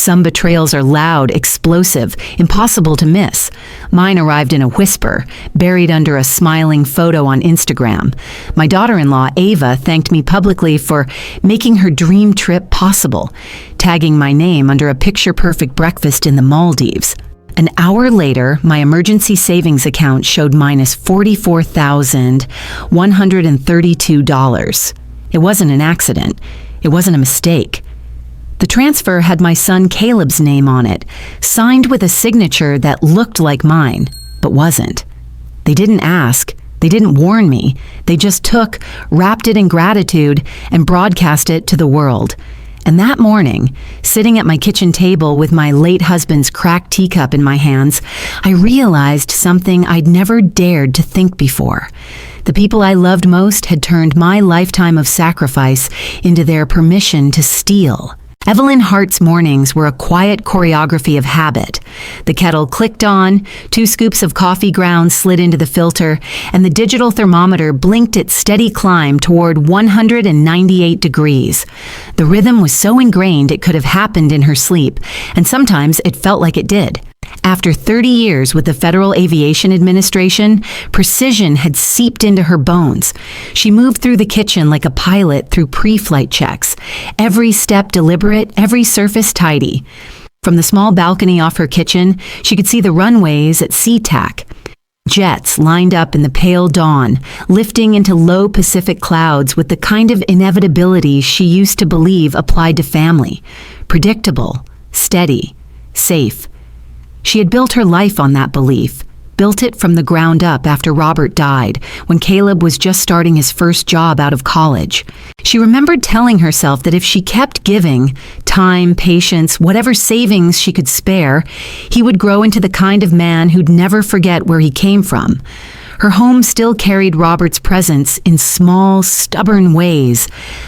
Some betrayals are loud, explosive, impossible to miss. Mine arrived in a whisper, buried under a smiling photo on Instagram. My daughter-in-law, Ava, thanked me publicly for making her dream trip possible, tagging my name under a picture-perfect breakfast in the Maldives. An hour later, my emergency savings account showed minus $44,132. It wasn't an accident. It wasn't a mistake. The transfer had my son Caleb's name on it, signed with a signature that looked like mine, but wasn't. They didn't ask. They didn't warn me. They just took, wrapped it in gratitude, and broadcast it to the world. And that morning, sitting at my kitchen table with my late husband's cracked teacup in my hands, I realized something I'd never dared to think before. The people I loved most had turned my lifetime of sacrifice into their permission to steal. Evelyn Hart's mornings were a quiet choreography of habit. The kettle clicked on, 2 scoops of coffee grounds slid into the filter, and the digital thermometer blinked its steady climb toward 198 degrees. The rhythm was so ingrained it could have happened in her sleep, and sometimes it felt like it did. After 30 years with the Federal Aviation Administration, precision had seeped into her bones. She moved through the kitchen like a pilot through pre-flight checks, every step deliberate, every surface tidy. From the small balcony off her kitchen, she could see the runways at SeaTac. Jets lined up in the pale dawn, lifting into low Pacific clouds with the kind of inevitability she used to believe applied to family. Predictable, steady, safe. She had built her life on that belief, built it from the ground up after Robert died, when Caleb was just starting his first job out of college. She remembered telling herself that if she kept giving, time, patience, whatever savings she could spare, he would grow into the kind of man who'd never forget where he came from. Her home still carried Robert's presence in small, stubborn ways.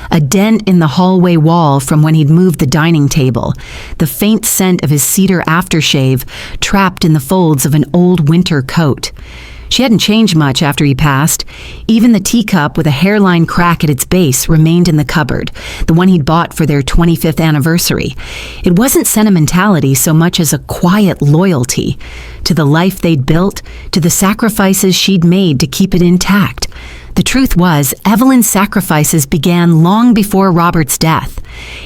A dent in the hallway wall from when he'd moved the dining table. The faint scent of his cedar aftershave trapped in the folds of an old winter coat. She hadn't changed much after he passed. Even the teacup with a hairline crack at its base remained in the cupboard, the one he'd bought for their 25th anniversary. It wasn't sentimentality so much as a quiet loyalty to the life they'd built, to the sacrifices she'd made to keep it intact. The truth was, Evelyn's sacrifices began long before Robert's death.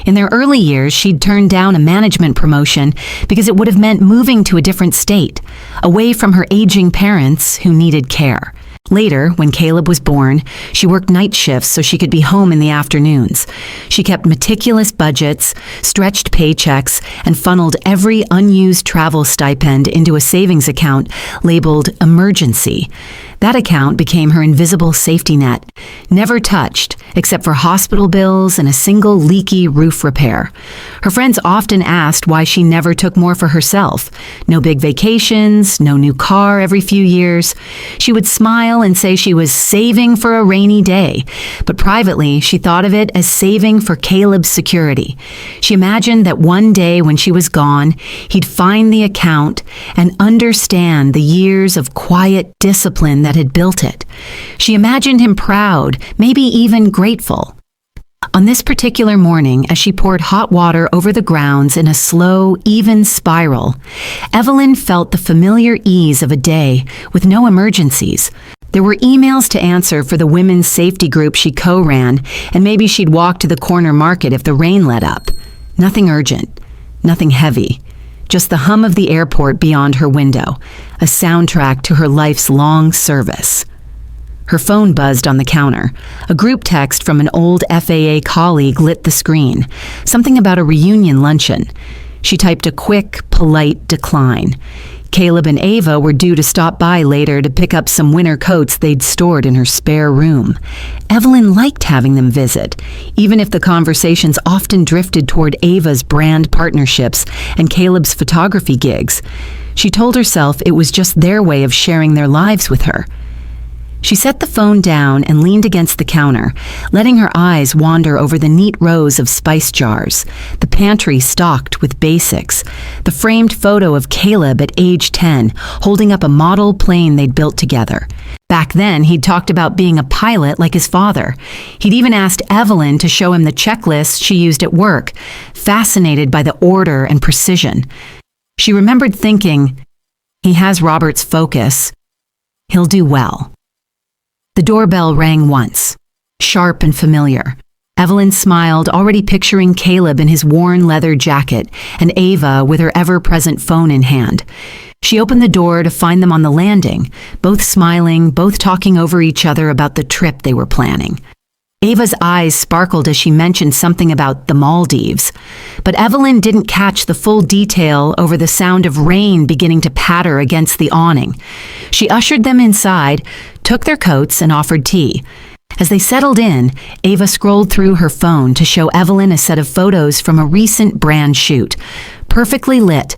In their early years, she'd turned down a management promotion because it would have meant moving to a different state, away from her aging parents who needed care. Later, when Caleb was born, she worked night shifts so she could be home in the afternoons. She kept meticulous budgets, stretched paychecks, and funneled every unused travel stipend into a savings account labeled emergency. That account became her invisible safety net, never touched except for hospital bills and a single leaky roof repair. Her friends often asked why she never took more for herself. No big vacations, no new car every few years. She would smile and say she was saving for a rainy day, but privately she thought of it as saving for Caleb's security. She imagined that one day when she was gone, he'd find the account and understand the years of quiet discipline that had built it. She imagined him proud, maybe even grateful. On this particular morning, as she poured hot water over the grounds in a slow, even spiral, Evelyn felt the familiar ease of a day with no emergencies. There were emails to answer for the women's safety group she co-ran, and maybe she'd walk to the corner market if the rain let up. Nothing urgent, nothing heavy. Just the hum of the airport beyond her window, a soundtrack to her life's long service. Her phone buzzed on the counter. A group text from an old FAA colleague lit the screen. Something about a reunion luncheon. She typed a quick, polite decline. Caleb and Ava were due to stop by later to pick up some winter coats they'd stored in her spare room. Evelyn liked having them visit, even if the conversations often drifted toward Ava's brand partnerships and Caleb's photography gigs. She told herself it was just their way of sharing their lives with her. She set the phone down and leaned against the counter, letting her eyes wander over the neat rows of spice jars, the pantry stocked with basics, the framed photo of Caleb at age 10 holding up a model plane they'd built together. Back then, he'd talked about being a pilot like his father. He'd even asked Evelyn to show him the checklist she used at work, fascinated by the order and precision. She remembered thinking, he has Robert's focus. He'll do well. The doorbell rang once, sharp and familiar. Evelyn smiled, already picturing Caleb in his worn leather jacket and Ava with her ever-present phone in hand. She opened the door to find them on the landing, both smiling, both talking over each other about the trip they were planning. Ava's eyes sparkled as she mentioned something about the Maldives, but Evelyn didn't catch the full detail over the sound of rain beginning to patter against the awning. She ushered them inside, took their coats, and offered tea. As they settled in, Ava scrolled through her phone to show Evelyn a set of photos from a recent brand shoot, perfectly lit,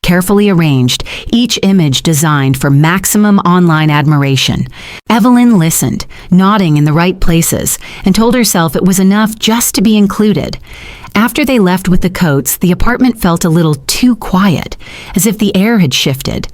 carefully arranged, each image designed for maximum online admiration. Evelyn listened, nodding in the right places, and told herself it was enough just to be included. After they left with the coats, the apartment felt a little too quiet, as if the air had shifted.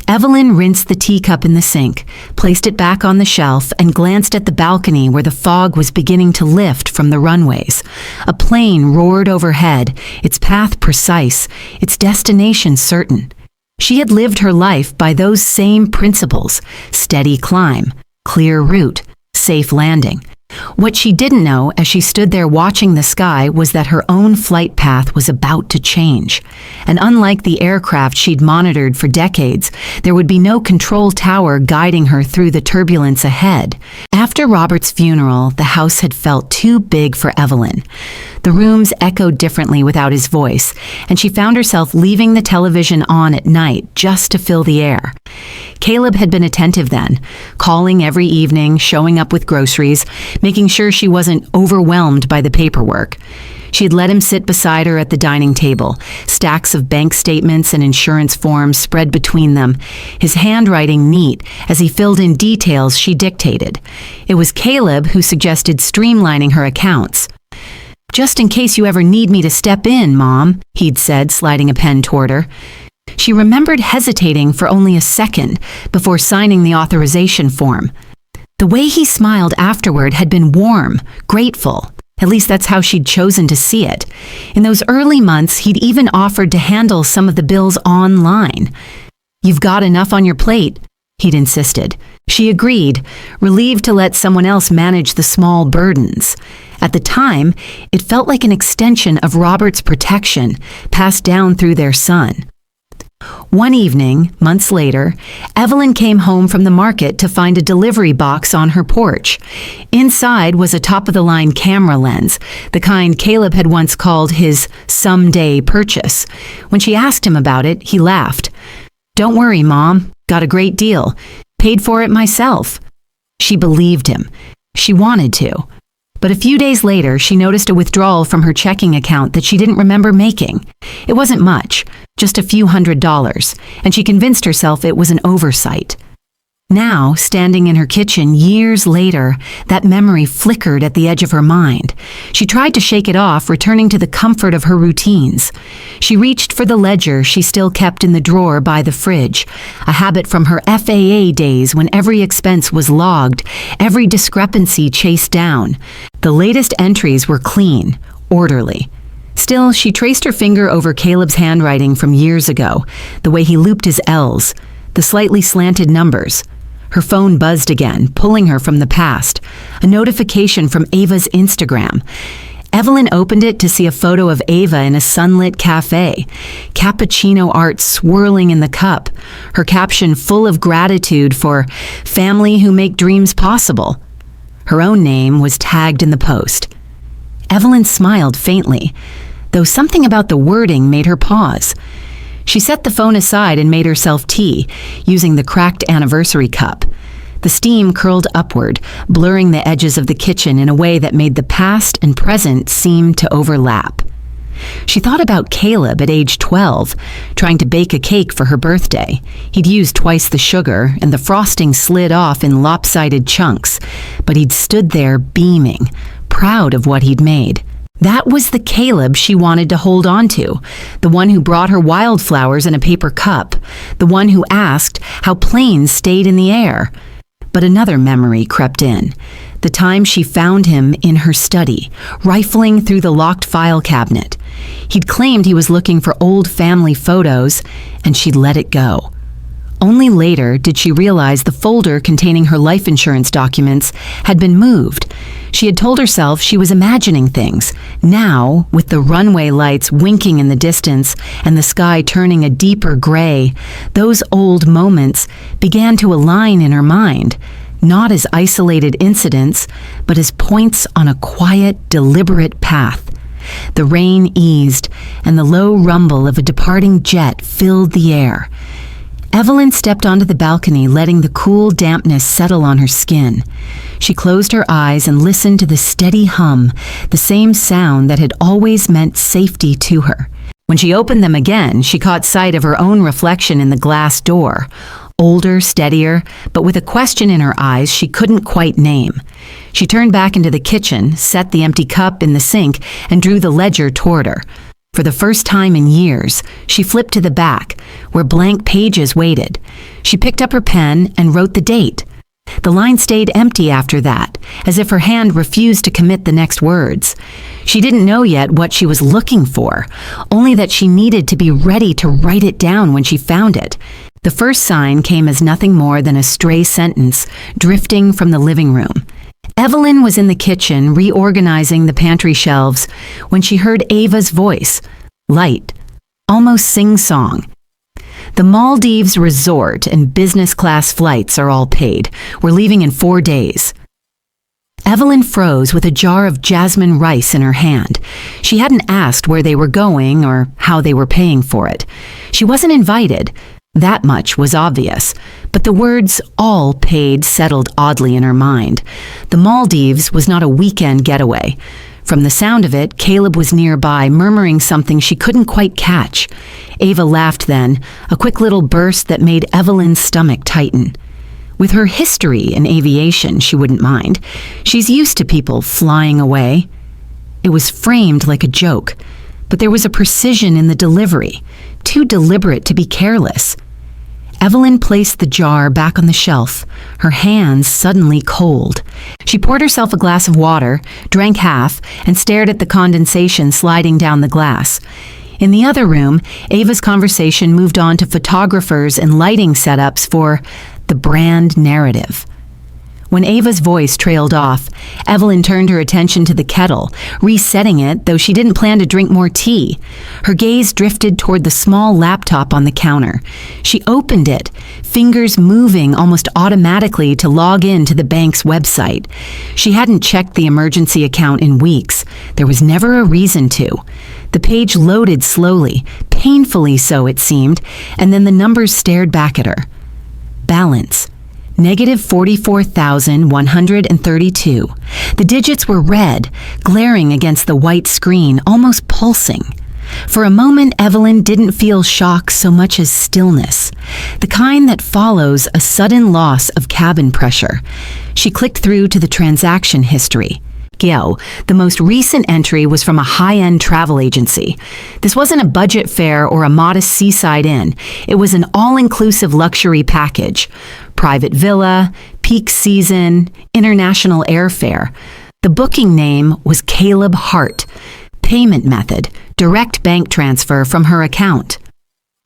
Evelyn rinsed the teacup in the sink, placed it back on the shelf, and glanced at the balcony where the fog was beginning to lift from the runways. A plane roared overhead, its path precise, its destination certain. She had lived her life by those same principles: steady climb, clear route, safe landing. What she didn't know as she stood there watching the sky was that her own flight path was about to change. And unlike the aircraft she'd monitored for decades, there would be no control tower guiding her through the turbulence ahead. After Robert's funeral, the house had felt too big for Evelyn. The rooms echoed differently without his voice, and she found herself leaving the television on at night just to fill the air. Caleb had been attentive then, calling every evening, showing up with groceries, making sure she wasn't overwhelmed by the paperwork. She had let him sit beside her at the dining table, stacks of bank statements and insurance forms spread between them, his handwriting neat as he filled in details she dictated. It was Caleb who suggested streamlining her accounts. "Just in case you ever need me to step in, Mom," he'd said, sliding a pen toward her. She remembered hesitating for only a second before signing the authorization form. The way he smiled afterward had been warm, grateful. At least that's how she'd chosen to see it. In those early months, he'd even offered to handle some of the bills online. "You've got enough on your plate," he'd insisted. She agreed, relieved to let someone else manage the small burdens. At the time, it felt like an extension of Robert's protection, passed down through their son. One evening, months later, Evelyn came home from the market to find a delivery box on her porch. Inside was a top-of-the-line camera lens, the kind Caleb had once called his someday purchase. When she asked him about it, he laughed. "Don't worry, Mom. Got a great deal. Paid for it myself." She believed him. She wanted to. But a few days later, she noticed a withdrawal from her checking account that she didn't remember making. It wasn't much, just a few $100s, and she convinced herself it was an oversight. Now, standing in her kitchen years later, that memory flickered at the edge of her mind. She tried to shake it off, returning to the comfort of her routines. She reached for the ledger she still kept in the drawer by the fridge, a habit from her FAA days when every expense was logged, every discrepancy chased down. The latest entries were clean, orderly. Still, she traced her finger over Caleb's handwriting from years ago, the way he looped his L's, the slightly slanted numbers. Her phone buzzed again, pulling her from the past. A notification from Ava's Instagram. Evelyn opened it to see a photo of Ava in a sunlit cafe, cappuccino art swirling in the cup, her caption full of gratitude for family who make dreams possible. Her own name was tagged in the post. Evelyn smiled faintly, though something about the wording made her pause. She set the phone aside and made herself tea, using the cracked anniversary cup. The steam curled upward, blurring the edges of the kitchen in a way that made the past and present seem to overlap. She thought about Caleb at age 12, trying to bake a cake for her birthday. He'd used twice the sugar, and the frosting slid off in lopsided chunks, but he'd stood there beaming, proud of what he'd made. That was the Caleb she wanted to hold on to, the one who brought her wildflowers in a paper cup, the one who asked how planes stayed in the air. But another memory crept in. The time she found him in her study, rifling through the locked file cabinet. He'd claimed he was looking for old family photos, and she'd let it go. Only later did she realize the folder containing her life insurance documents had been moved. She had told herself she was imagining things. Now, with the runway lights winking in the distance and the sky turning a deeper gray, those old moments began to align in her mind, not as isolated incidents, but as points on a quiet, deliberate path. The rain eased, and the low rumble of a departing jet filled the air. Evelyn stepped onto the balcony, letting the cool dampness settle on her skin. She closed her eyes and listened to the steady hum, the same sound that had always meant safety to her. When she opened them again, she caught sight of her own reflection in the glass door. Older, steadier, but with a question in her eyes she couldn't quite name. She turned back into the kitchen, set the empty cup in the sink, and drew the ledger toward her. For the first time in years, she flipped to the back, where blank pages waited. She picked up her pen and wrote the date. The line stayed empty after that, as if her hand refused to commit the next words. She didn't know yet what she was looking for, only that she needed to be ready to write it down when she found it. The first sign came as nothing more than a stray sentence drifting from the living room. Evelyn was in the kitchen reorganizing the pantry shelves when she heard Ava's voice, light, almost sing-song. The Maldives resort and business class flights are all paid. We're leaving in 4 days. Evelyn froze with a jar of jasmine rice in her hand. She hadn't asked where they were going or how they were paying for it. She wasn't invited. That much was obvious, but the words all paid settled oddly in her mind. The Maldives was not a weekend getaway. From the sound of it, Caleb was nearby, murmuring something she couldn't quite catch. Ava laughed then, a quick little burst that made Evelyn's stomach tighten. With her history in aviation, she wouldn't mind. She's used to people flying away. It was framed like a joke, but there was a precision in the delivery, too deliberate to be careless. Evelyn placed the jar back on the shelf, her hands suddenly cold. She poured herself a glass of water, drank half, and stared at the condensation sliding down the glass. In the other room, Ava's conversation moved on to photographers and lighting setups for the brand narrative. When Ava's voice trailed off, Evelyn turned her attention to the kettle, resetting it, though she didn't plan to drink more tea. Her gaze drifted toward the small laptop on the counter. She opened it, fingers moving almost automatically to log in to the bank's website. She hadn't checked the emergency account in weeks. There was never a reason to. The page loaded slowly, painfully so it seemed, and then the numbers stared back at her. Balance. Negative 44,132. The digits were red, glaring against the white screen, almost pulsing. For a moment, Evelyn didn't feel shock so much as stillness, the kind that follows a sudden loss of cabin pressure. She clicked through to the transaction history. The most recent entry was from a high-end travel agency. This wasn't a budget fare or a modest seaside inn. It was an all-inclusive luxury package. Private villa, peak season, international airfare. The booking name was Caleb Hart. Payment method, direct bank transfer from her account.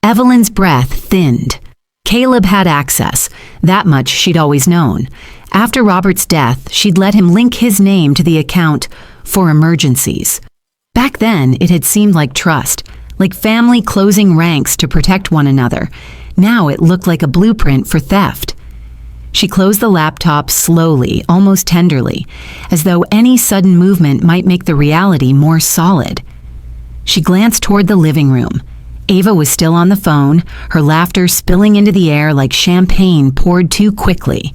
Evelyn's breath thinned. Caleb had access. That much she'd always known. After Robert's death, she'd let him link his name to the account for emergencies. Back then, it had seemed like trust, like family closing ranks to protect one another. Now it looked like a blueprint for theft. She closed the laptop slowly, almost tenderly, as though any sudden movement might make the reality more solid. She glanced toward the living room. Ava was still on the phone, her laughter spilling into the air like champagne poured too quickly.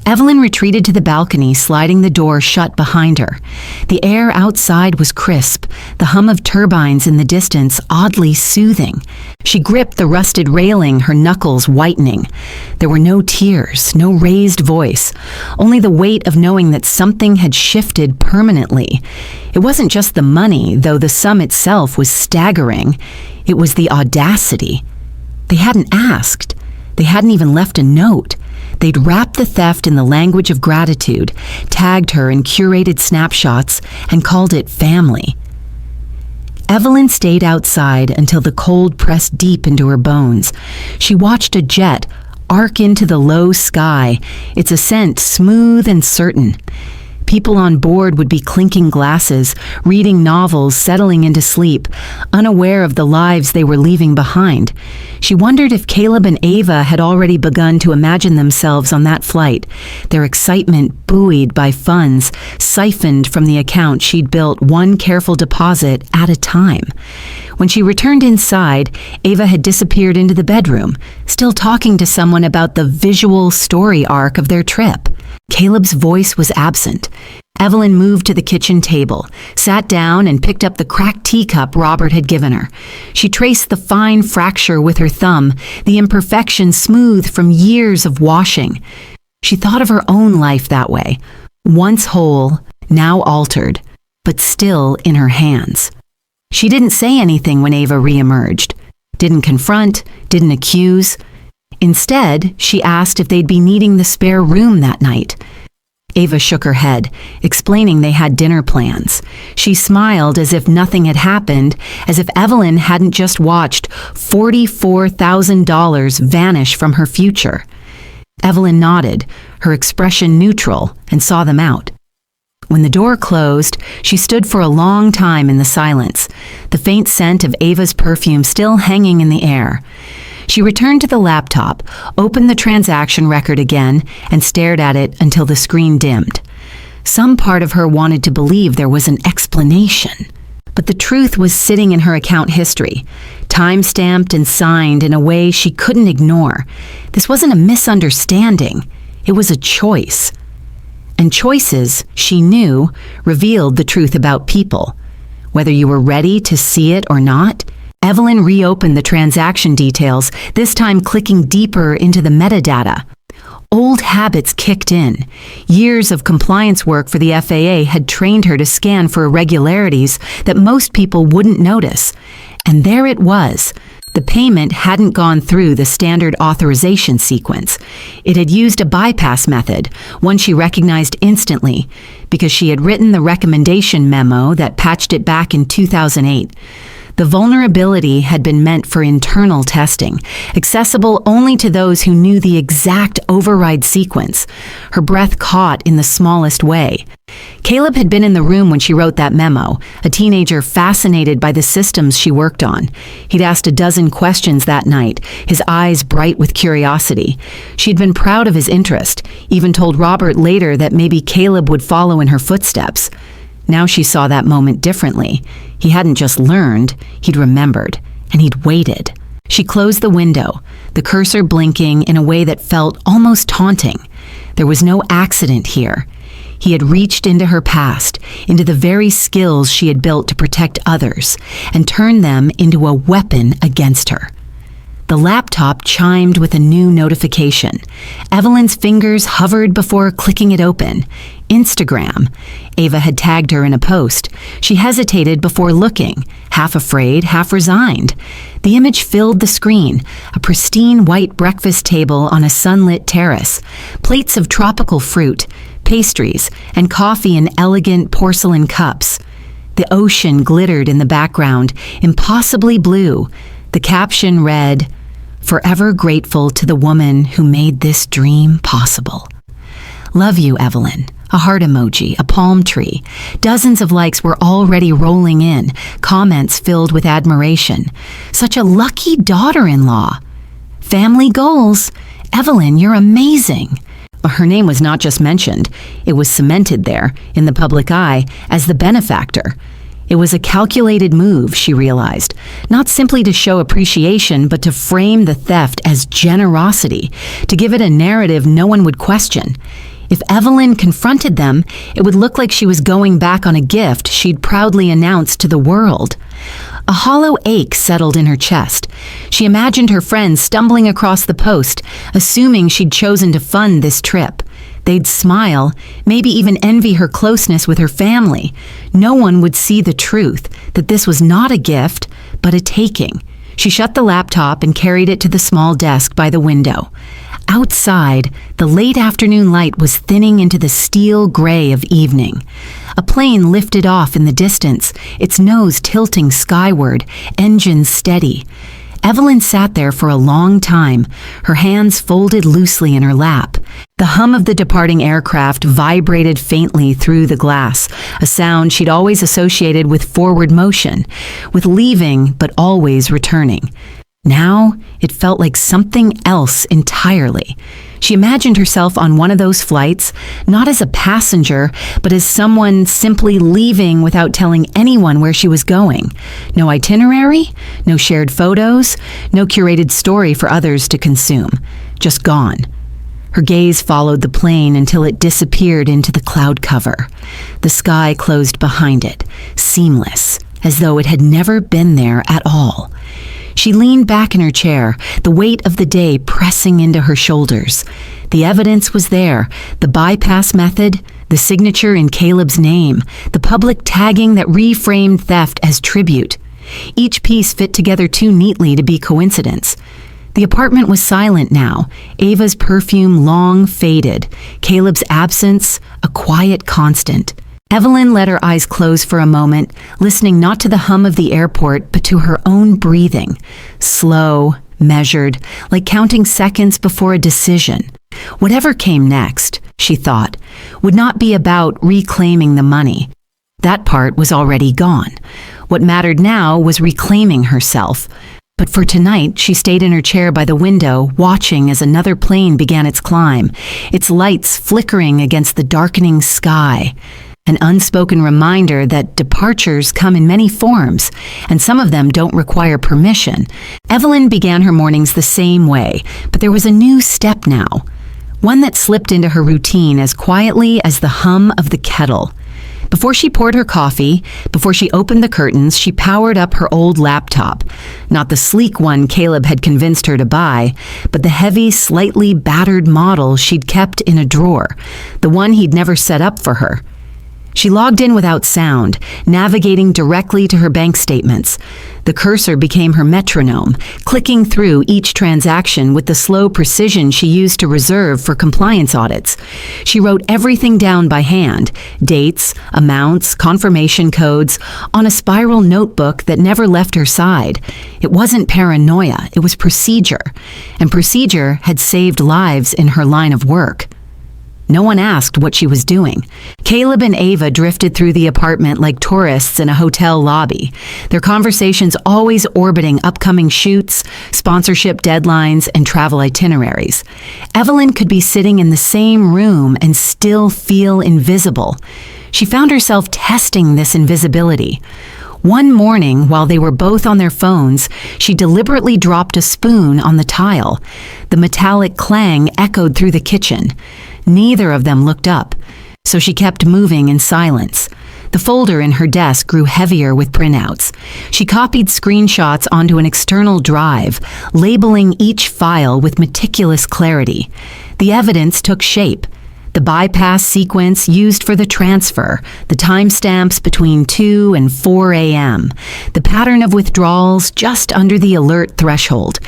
Evelyn retreated to the balcony, sliding the door shut behind her. The air outside was crisp, the hum of turbines in the distance oddly soothing. She gripped the rusted railing, her knuckles whitening. There were no tears, no raised voice, only the weight of knowing that something had shifted permanently. It wasn't just the money, though the sum itself was staggering. It was the audacity. They hadn't asked. They hadn't even left a note. They'd wrapped the theft in the language of gratitude, tagged her in curated snapshots, and called it family. Evelyn stayed outside until the cold pressed deep into her bones. She watched a jet arc into the low sky, its ascent smooth and certain. People on board would be clinking glasses, reading novels, settling into sleep, unaware of the lives they were leaving behind. She wondered if Caleb and Ava had already begun to imagine themselves on that flight, their excitement buoyed by funds siphoned from the account she'd built one careful deposit at a time. When she returned inside, Ava had disappeared into the bedroom, still talking to someone about the visual story arc of their trip. Caleb's voice was absent. Evelyn moved to the kitchen table, sat down, and picked up the cracked teacup Robert had given her. She traced the fine fracture with her thumb, the imperfection smooth from years of washing. She thought of her own life that way, once whole, now altered, but still in her hands. She didn't say anything when Ava reemerged, didn't confront, didn't accuse. Instead, she asked if they'd be needing the spare room that night. Ava shook her head, explaining they had dinner plans. She smiled as if nothing had happened, as if Evelyn hadn't just watched $44,000 vanish from her future. Evelyn nodded, her expression neutral, and saw them out. When the door closed, she stood for a long time in the silence, the faint scent of Ava's perfume still hanging in the air. She returned to the laptop, opened the transaction record again, and stared at it until the screen dimmed. Some part of her wanted to believe there was an explanation. But the truth was sitting in her account history, time-stamped and signed in a way she couldn't ignore. This wasn't a misunderstanding. It was a choice. And choices, she knew, revealed the truth about people. Whether you were ready to see it or not, Evelyn reopened the transaction details, this time clicking deeper into the metadata. Old habits kicked in. Years of compliance work for the FAA had trained her to scan for irregularities that most people wouldn't notice. And there it was. The payment hadn't gone through the standard authorization sequence. It had used a bypass method, one she recognized instantly, because she had written the recommendation memo that patched it back in 2008. The vulnerability had been meant for internal testing, accessible only to those who knew the exact override sequence. Her breath caught in the smallest way. Caleb had been in the room when she wrote that memo, a teenager fascinated by the systems she worked on. He'd asked a dozen questions that night, his eyes bright with curiosity. She'd been proud of his interest, even told Robert later that maybe Caleb would follow in her footsteps. Now she saw that moment differently. He hadn't just learned, he'd remembered, and he'd waited. She closed the window, the cursor blinking in a way that felt almost taunting. There was no accident here. He had reached into her past, into the very skills she had built to protect others, and turned them into a weapon against her. The laptop chimed with a new notification. Evelyn's fingers hovered before clicking it open. Instagram. Ava had tagged her in a post. She hesitated before looking, half afraid, half resigned. The image filled the screen, a pristine white breakfast table on a sunlit terrace, plates of tropical fruit, pastries, and coffee in elegant porcelain cups. The ocean glittered in the background, impossibly blue. The caption read, "Forever grateful to the woman who made this dream possible. Love you, Evelyn." A heart emoji, a palm tree. Dozens of likes were already rolling in, comments filled with admiration. Such a lucky daughter-in-law. Family goals. Evelyn, you're amazing. Her name was not just mentioned. It was cemented there, in the public eye, as the benefactor. It was a calculated move, she realized, not simply to show appreciation, but to frame the theft as generosity, to give it a narrative no one would question. If Evelyn confronted them, it would look like she was going back on a gift she'd proudly announced to the world. A hollow ache settled in her chest. She imagined her friends stumbling across the post, assuming she'd chosen to fund this trip. They'd smile, maybe even envy her closeness with her family. No one would see the truth, that this was not a gift, but a taking. She shut the laptop and carried it to the small desk by the window. Outside, the late afternoon light was thinning into the steel gray of evening. A plane lifted off in the distance, its nose tilting skyward, engines steady. Evelyn sat there for a long time, her hands folded loosely in her lap. The hum of the departing aircraft vibrated faintly through the glass, a sound she'd always associated with forward motion, with leaving but always returning. Now, it felt like something else entirely. She imagined herself on one of those flights, not as a passenger, but as someone simply leaving without telling anyone where she was going. No itinerary, no shared photos, no curated story for others to consume. Just gone. Her gaze followed the plane until it disappeared into the cloud cover. The sky closed behind it, seamless, as though it had never been there at all. She leaned back in her chair, the weight of the day pressing into her shoulders. The evidence was there, the bypass method, the signature in Caleb's name, the public tagging that reframed theft as tribute. Each piece fit together too neatly to be coincidence. The apartment was silent now, Ava's perfume long faded, Caleb's absence a quiet constant. Evelyn let her eyes close for a moment, listening not to the hum of the airport, but to her own breathing. Slow, measured, like counting seconds before a decision. Whatever came next, she thought, would not be about reclaiming the money. That part was already gone. What mattered now was reclaiming herself. But for tonight, she stayed in her chair by the window, watching as another plane began its climb, its lights flickering against the darkening sky. An unspoken reminder that departures come in many forms, and some of them don't require permission. Evelyn began her mornings the same way, but there was a new step now, one that slipped into her routine as quietly as the hum of the kettle. Before she poured her coffee, before she opened the curtains, she powered up her old laptop. Not the sleek one Caleb had convinced her to buy, but the heavy, slightly battered model she'd kept in a drawer, the one he'd never set up for her. She logged in without sound, navigating directly to her bank statements. The cursor became her metronome, clicking through each transaction with the slow precision she used to reserve for compliance audits. She wrote everything down by hand, dates, amounts, confirmation codes, on a spiral notebook that never left her side. It wasn't paranoia, it was procedure. And procedure had saved lives in her line of work. No one asked what she was doing. Caleb and Ava drifted through the apartment like tourists in a hotel lobby, their conversations always orbiting upcoming shoots, sponsorship deadlines, and travel itineraries. Evelyn could be sitting in the same room and still feel invisible. She found herself testing this invisibility. One morning, while they were both on their phones, she deliberately dropped a spoon on the tile. The metallic clang echoed through the kitchen. Neither of them looked up, so she kept moving in silence. The folder in her desk grew heavier with printouts. She copied screenshots onto an external drive, labeling each file with meticulous clarity. The evidence took shape. The bypass sequence used for the transfer, the timestamps between 2 and 4 a.m., the pattern of withdrawals just under the alert threshold.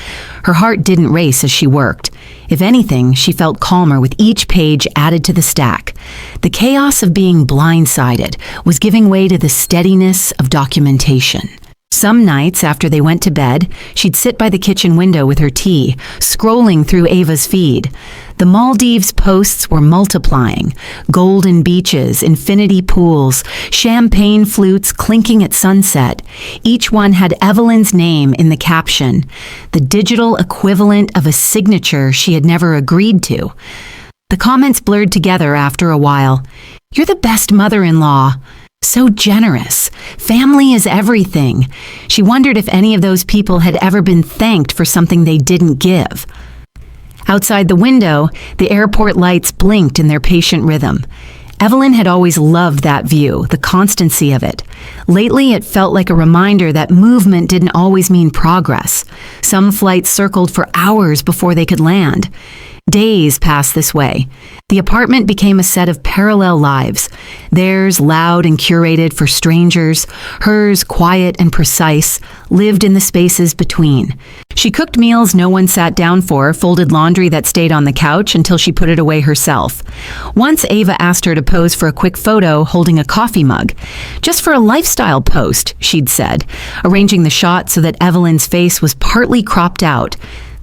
Her heart didn't race as she worked. If anything, she felt calmer with each page added to the stack. The chaos of being blindsided was giving way to the steadiness of documentation. Some nights after they went to bed, she'd sit by the kitchen window with her tea, scrolling through Ava's feed. The Maldives posts were multiplying. Golden beaches, infinity pools, champagne flutes clinking at sunset. Each one had Evelyn's name in the caption, the digital equivalent of a signature she had never agreed to. The comments blurred together after a while. "You're the best mother-in-law. So generous. Family is everything." She wondered if any of those people had ever been thanked for something they didn't give. Outside the window, the airport lights blinked in their patient rhythm. Evelyn had always loved that view, the constancy of it. Lately, it felt like a reminder that movement didn't always mean progress. Some flights circled for hours before they could land. Days passed this way. The apartment became a set of parallel lives. Theirs loud and curated for strangers, hers quiet and precise, lived in the spaces between. She cooked meals no one sat down for, folded laundry that stayed on the couch until she put it away herself. Once Ava asked her to pose for a quick photo holding a coffee mug. Just for a lifestyle post, she'd said, arranging the shot so that Evelyn's face was partly cropped out.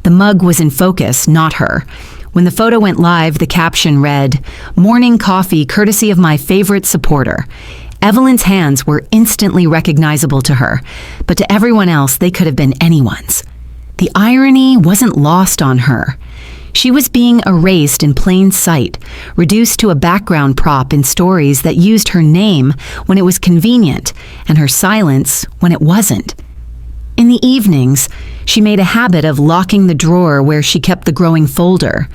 The mug was in focus, not her. When the photo went live, the caption read, "Morning coffee courtesy of my favorite supporter." Evelyn's hands were instantly recognizable to her, but to everyone else they could have been anyone's. The irony wasn't lost on her. She was being erased in plain sight, reduced to a background prop in stories that used her name when it was convenient and her silence when it wasn't. In the evenings, she made a habit of locking the drawer where she kept the growing folder.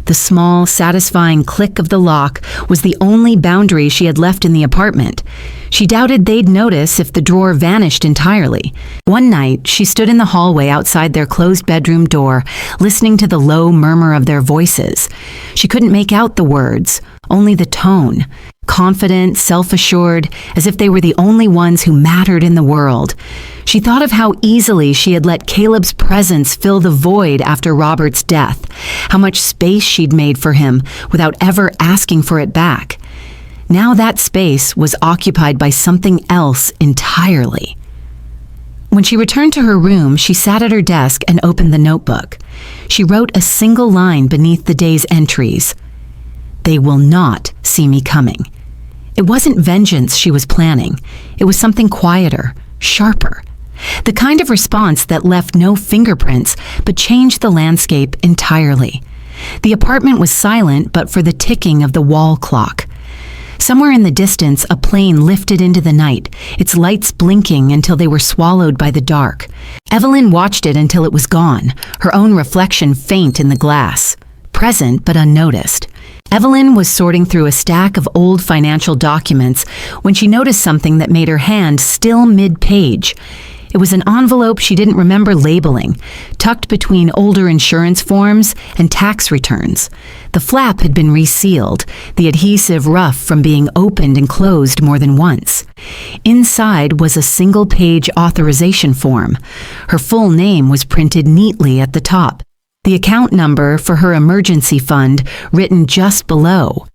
The small, satisfying click of the lock was the only boundary she had left in the apartment. She doubted they'd notice if the drawer vanished entirely. One night, she stood in the hallway outside their closed bedroom door, listening to the low murmur of their voices. She couldn't make out the words, only the tone. Confident, self-assured, as if they were the only ones who mattered in the world. She thought of how easily she had let Caleb's presence fill the void after Robert's death, how much space she'd made for him without ever asking for it back. Now that space was occupied by something else entirely. When she returned to her room, she sat at her desk and opened the notebook. She wrote a single line beneath the day's entries. "They will not see me coming." It wasn't vengeance she was planning. It was something quieter, sharper. The kind of response that left no fingerprints but changed the landscape entirely. The apartment was silent but for the ticking of the wall clock. Somewhere in the distance, a plane lifted into the night, its lights blinking until they were swallowed by the dark. Evelyn watched it until it was gone, her own reflection faint in the glass. Present but unnoticed. Evelyn was sorting through a stack of old financial documents when she noticed something that made her hand still mid-page. It was an envelope she didn't remember labeling, tucked between older insurance forms and tax returns. The flap had been resealed, the adhesive rough from being opened and closed more than once. Inside was a single-page authorization form. Her full name was printed neatly at the top. The account number for her emergency fund written just below.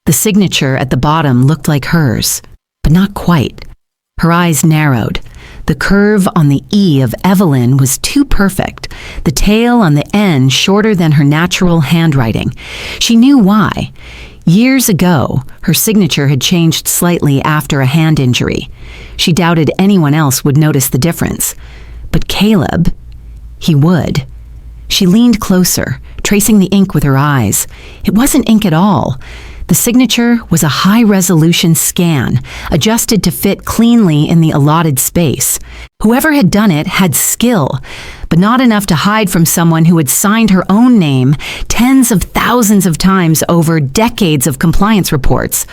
The signature at the bottom looked like hers, but not quite. Her eyes narrowed. The curve on the E of Evelyn was too perfect, the tail on the N shorter than her natural handwriting. She knew why. Years ago, her signature had changed slightly after a hand injury. She doubted anyone else would notice the difference. But Caleb, he would. She leaned closer, tracing the ink with her eyes. It wasn't ink at all. The signature was a high-resolution scan, adjusted to fit cleanly in the allotted space. Whoever had done it had skill, but not enough to hide from someone who had signed her own name tens of thousands of times over decades of compliance reports.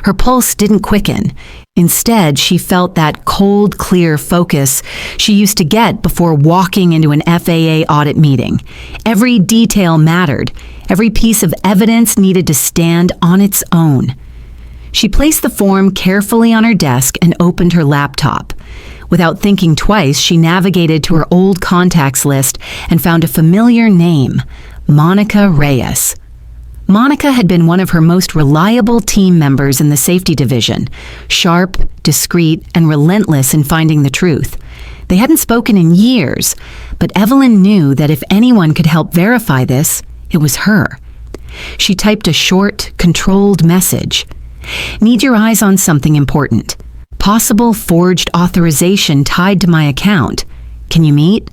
Her pulse didn't quicken. Instead, she felt that cold, clear focus she used to get before walking into an FAA audit meeting. Every detail mattered. Every piece of evidence needed to stand on its own. She placed the form carefully on her desk and opened her laptop. Without thinking twice, she navigated to her old contacts list and found a familiar name, Monica Reyes. Monica had been one of her most reliable team members in the safety division, sharp, discreet, and relentless in finding the truth. They hadn't spoken in years, but Evelyn knew that if anyone could help verify this, it was her. She typed a short, controlled message. "Need your eyes on something important. Possible forged authorization tied to my account. Can you meet?"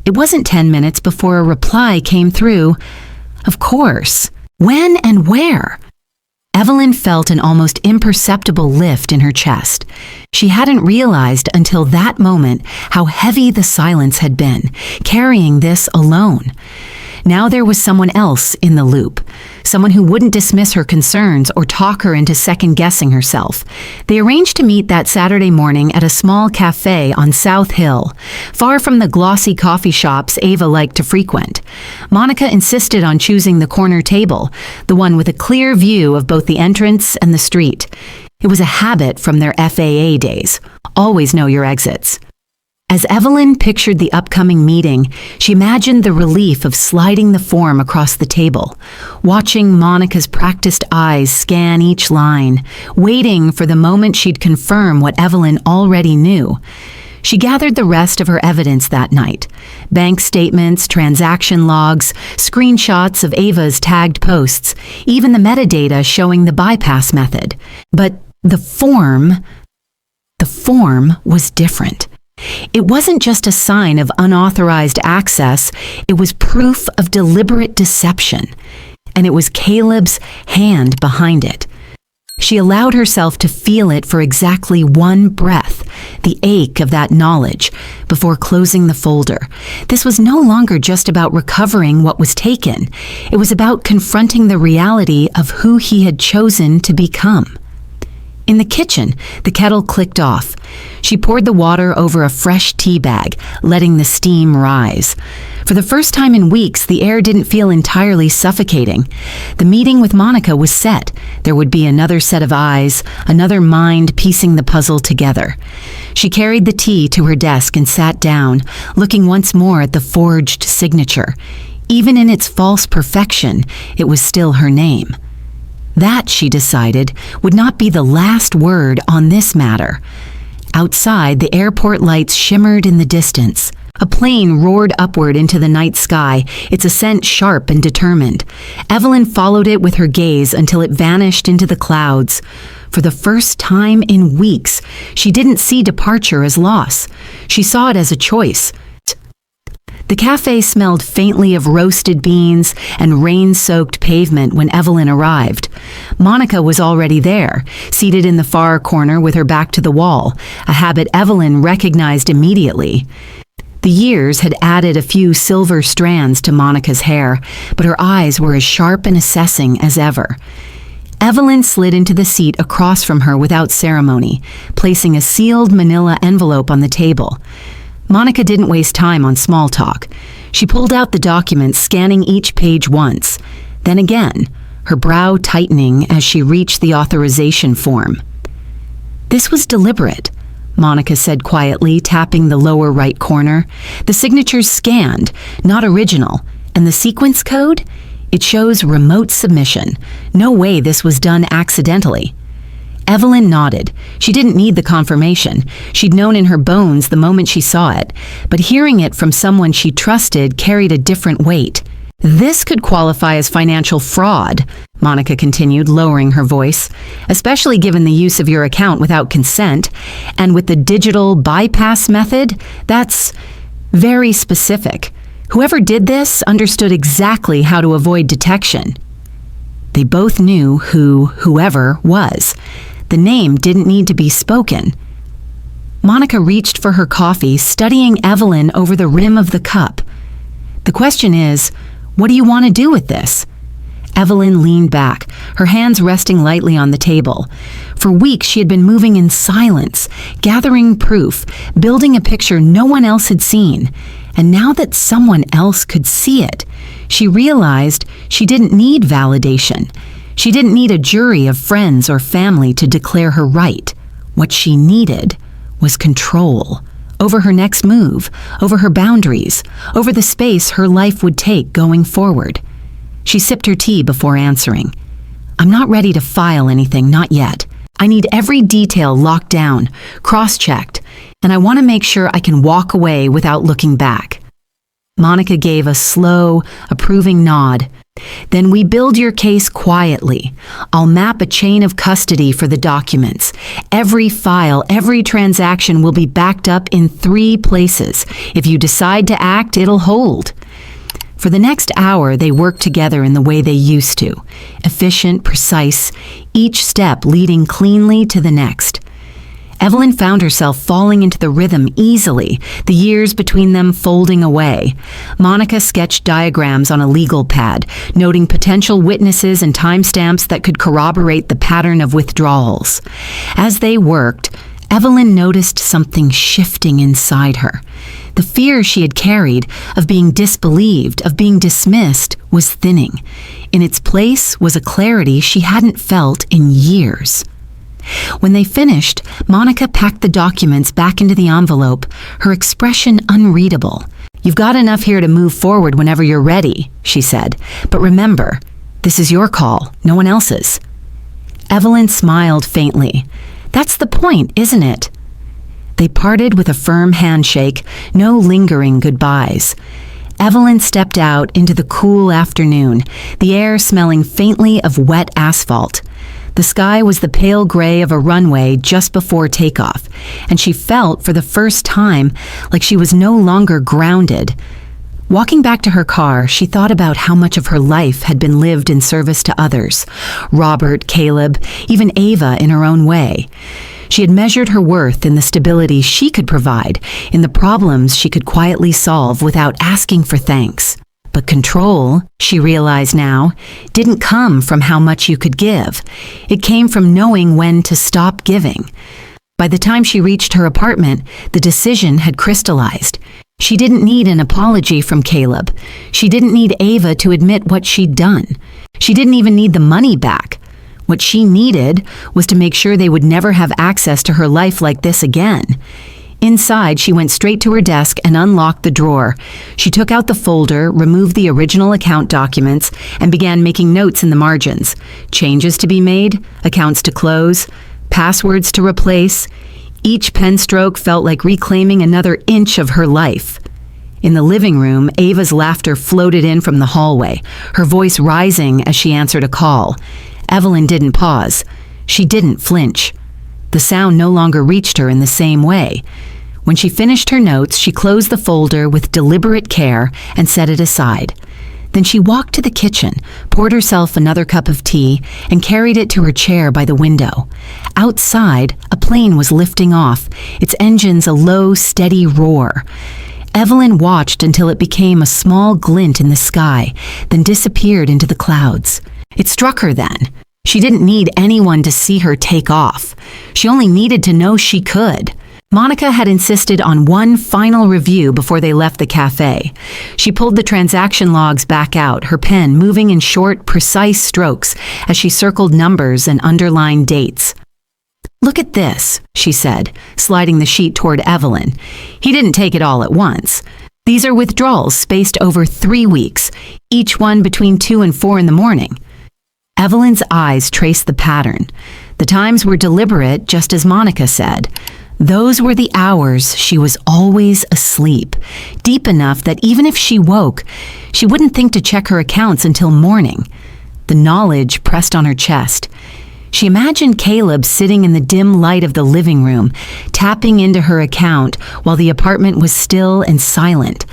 It wasn't 10 minutes before a reply came through. Of course. When and where? Evelyn felt an almost imperceptible lift in her chest. She hadn't realized until that moment how heavy the silence had been, carrying this alone. Now there was someone else in the loop, someone who wouldn't dismiss her concerns or talk her into second-guessing herself. They arranged to meet that Saturday morning at a small cafe on South Hill, far from the glossy coffee shops Ava liked to frequent. Monica insisted on choosing the corner table, the one with a clear view of both the entrance and the street. It was a habit from their FAA days. Always know your exits. As Evelyn pictured the upcoming meeting, she imagined the relief of sliding the form across the table, watching Monica's practiced eyes scan each line, waiting for the moment she'd confirm what Evelyn already knew. She gathered the rest of her evidence that night: bank statements, transaction logs, screenshots of Ava's tagged posts, even the metadata showing the bypass method. But the form was different. It wasn't just a sign of unauthorized access, it was proof of deliberate deception, and it was Caleb's hand behind it. She allowed herself to feel it for exactly one breath, the ache of that knowledge, before closing the folder. This was no longer just about recovering what was taken. It was about confronting the reality of who he had chosen to become. In the kitchen, the kettle clicked off. She poured the water over a fresh tea bag, letting the steam rise. For the first time in weeks, the air didn't feel entirely suffocating. The meeting with Monica was set. There would be another set of eyes, another mind piecing the puzzle together. She carried the tea to her desk and sat down, looking once more at the forged signature. Even in its false perfection, it was still her name. That, she decided, would not be the last word on this matter. Outside, the airport lights shimmered in the distance. A plane roared upward into the night sky, its ascent sharp and determined. Evelyn followed it with her gaze until it vanished into the clouds. For the first time in weeks, she didn't see departure as loss. She saw it as a choice. The cafe smelled faintly of roasted beans and rain-soaked pavement when Evelyn arrived. Monica was already there, seated in the far corner with her back to the wall, a habit Evelyn recognized immediately. The years had added a few silver strands to Monica's hair, but her eyes were as sharp and assessing as ever. Evelyn slid into the seat across from her without ceremony, placing a sealed manila envelope on the table. Monica didn't waste time on small talk. She pulled out the document, scanning each page once, then again, her brow tightening as she reached the authorization form. "This was deliberate," Monica said quietly, tapping the lower right corner. "The signature's scanned, not original, and the sequence code? It shows remote submission. No way this was done accidentally." Evelyn nodded. She didn't need the confirmation. She'd known in her bones the moment she saw it, but hearing it from someone she trusted carried a different weight. "This could qualify as financial fraud," Monica continued, lowering her voice, "especially given the use of your account without consent, and with the digital bypass method, that's very specific. Whoever did this understood exactly how to avoid detection." They both knew who whoever was. The name didn't need to be spoken. Monica reached for her coffee, studying Evelyn over the rim of the cup. "The question is, what do you want to do with this?" Evelyn leaned back, her hands resting lightly on the table. For weeks she had been moving in silence, gathering proof, building a picture no one else had seen. And now that someone else could see it, she realized she didn't need validation. She didn't need a jury of friends or family to declare her right. What she needed was control over her next move, over her boundaries, over the space her life would take going forward. She sipped her tea before answering. "I'm not ready to file anything, not yet. I need every detail locked down, cross-checked, and I want to make sure I can walk away without looking back." Monica gave a slow, approving nod. "Then we build your case quietly. I'll map a chain of custody for the documents. Every file, every transaction will be backed up in 3 places. If you decide to act, it'll hold." For the next hour, they worked together in the way they used to, efficient, precise, each step leading cleanly to the next. Evelyn found herself falling into the rhythm easily, the years between them folding away. Monica sketched diagrams on a legal pad, noting potential witnesses and timestamps that could corroborate the pattern of withdrawals. As they worked, Evelyn noticed something shifting inside her. The fear she had carried of being disbelieved, of being dismissed, was thinning. In its place was a clarity she hadn't felt in years. When they finished, Monica packed the documents back into the envelope, her expression unreadable. "You've got enough here to move forward whenever you're ready," she said. "But remember, this is your call, no one else's." Evelyn smiled faintly. "That's the point, isn't it?" They parted with a firm handshake, no lingering goodbyes. Evelyn stepped out into the cool afternoon, the air smelling faintly of wet asphalt. The sky was the pale gray of a runway just before takeoff, and she felt for the first time like she was no longer grounded. Walking back to her car, she thought about how much of her life had been lived in service to others. Robert, Caleb, even Ava in her own way. She had measured her worth in the stability she could provide, in the problems she could quietly solve without asking for thanks. But control, she realized now, didn't come from how much you could give. It came from knowing when to stop giving. By the time she reached her apartment, the decision had crystallized. She didn't need an apology from Caleb. She didn't need Ava to admit what she'd done. She didn't even need the money back. What she needed was to make sure they would never have access to her life like this again. Inside, she went straight to her desk and unlocked the drawer. She took out the folder, removed the original account documents, and began making notes in the margins. Changes to be made, accounts to close, passwords to replace. Each pen stroke felt like reclaiming another inch of her life. In the living room, Ava's laughter floated in from the hallway, her voice rising as she answered a call. Evelyn didn't pause. She didn't flinch. The sound no longer reached her in the same way. When she finished her notes, she closed the folder with deliberate care and set it aside. Then she walked to the kitchen, poured herself another cup of tea, and carried it to her chair by the window. Outside, a plane was lifting off, its engines a low, steady roar. Evelyn watched until it became a small glint in the sky, then disappeared into the clouds. It struck her then. She didn't need anyone to see her take off. She only needed to know she could. Monica had insisted on one final review before they left the cafe. She pulled the transaction logs back out, her pen moving in short, precise strokes as she circled numbers and underlined dates. "Look at this," she said, sliding the sheet toward Evelyn. "He didn't take it all at once. These are withdrawals spaced over 3 weeks, each one between 2 and 4 in the morning." Evelyn's eyes traced the pattern. The times were deliberate, just as Monica said. Those were the hours she was always asleep, deep enough that even if she woke, she wouldn't think to check her accounts until morning. The knowledge pressed on her chest. She imagined Caleb sitting in the dim light of the living room, tapping into her account while the apartment was still and silent.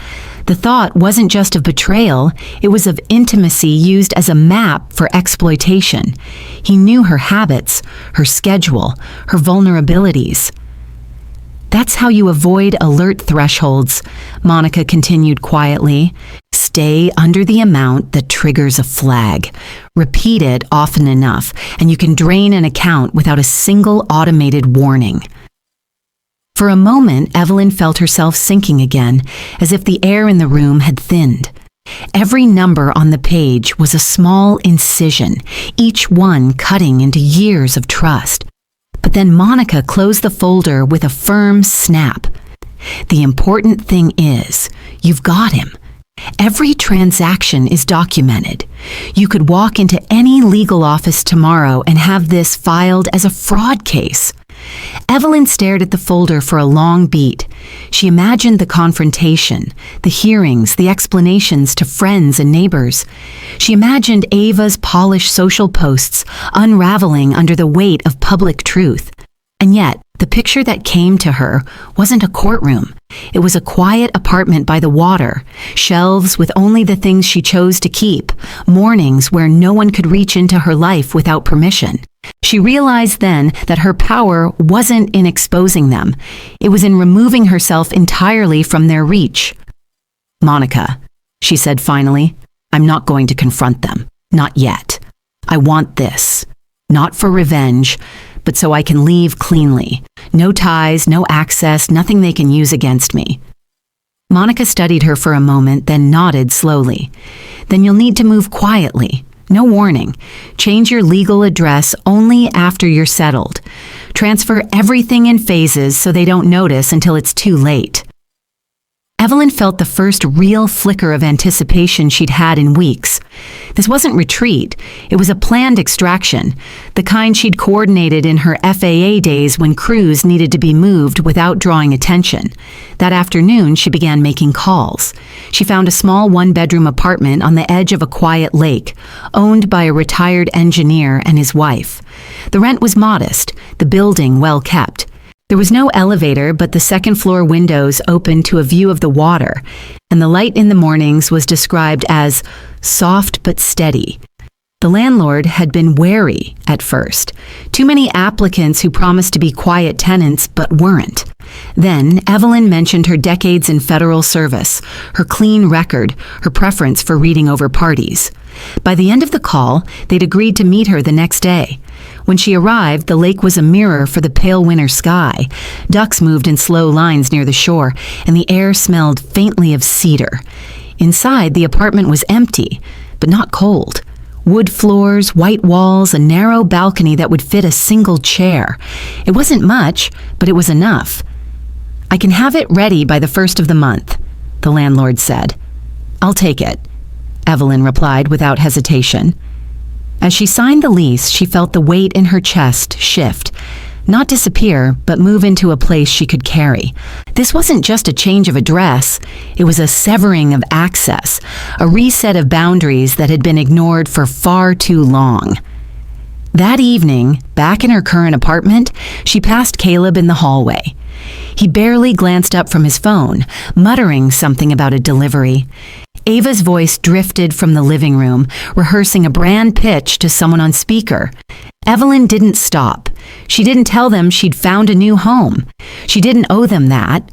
The thought wasn't just of betrayal, it was of intimacy used as a map for exploitation. He knew her habits, her schedule, her vulnerabilities. "That's how you avoid alert thresholds," Monica continued quietly. "Stay under the amount that triggers a flag. Repeat it often enough, and you can drain an account without a single automated warning." For a moment, Evelyn felt herself sinking again, as if the air in the room had thinned. Every number on the page was a small incision, each one cutting into years of trust. But then Monica closed the folder with a firm snap. "The important thing is, you've got him. Every transaction is documented. You could walk into any legal office tomorrow and have this filed as a fraud case." Evelyn stared at the folder for a long beat. She imagined the confrontation, the hearings, the explanations to friends and neighbors. She imagined Ava's polished social posts unraveling under the weight of public truth. And yet, the picture that came to her wasn't a courtroom. It was a quiet apartment by the water, shelves with only the things she chose to keep, mornings where no one could reach into her life without permission. She realized then that her power wasn't in exposing them. It was in removing herself entirely from their reach. "Monica," she said finally, "I'm not going to confront them. Not yet. I want this. Not for revenge, but so I can leave cleanly. No ties, no access, nothing they can use against me." Monica studied her for a moment, then nodded slowly. "Then you'll need to move quietly. No warning. Change your legal address only after you're settled. Transfer everything in phases so they don't notice until it's too late." Evelyn felt the first real flicker of anticipation she'd had in weeks. This wasn't retreat, it was a planned extraction, the kind she'd coordinated in her FAA days when crews needed to be moved without drawing attention. That afternoon, she began making calls. She found a small one-bedroom apartment on the edge of a quiet lake, owned by a retired engineer and his wife. The rent was modest, the building well kept. There was no elevator, but the second-floor windows opened to a view of the water, and the light in the mornings was described as soft but steady. The landlord had been wary at first. Too many applicants who promised to be quiet tenants but weren't. Then Evelyn mentioned her decades in federal service, her clean record, her preference for reading over parties. By the end of the call, they'd agreed to meet her the next day. When she arrived, the lake was a mirror for the pale winter sky. Ducks moved in slow lines near the shore, and the air smelled faintly of cedar. Inside, the apartment was empty, but not cold. Wood floors, white walls, a narrow balcony that would fit a single chair. It wasn't much, but it was enough. "I can have it ready by the 1st of the month," the landlord said. "I'll take it," Evelyn replied without hesitation. As she signed the lease, she felt the weight in her chest shift. Not disappear, but move into a place she could carry. This wasn't just a change of address, it was a severing of access, a reset of boundaries that had been ignored for far too long. That evening, back in her current apartment, she passed Caleb in the hallway. He barely glanced up from his phone, muttering something about a delivery. Ava's voice drifted from the living room, rehearsing a brand pitch to someone on speaker. Evelyn didn't stop. She didn't tell them she'd found a new home. She didn't owe them that.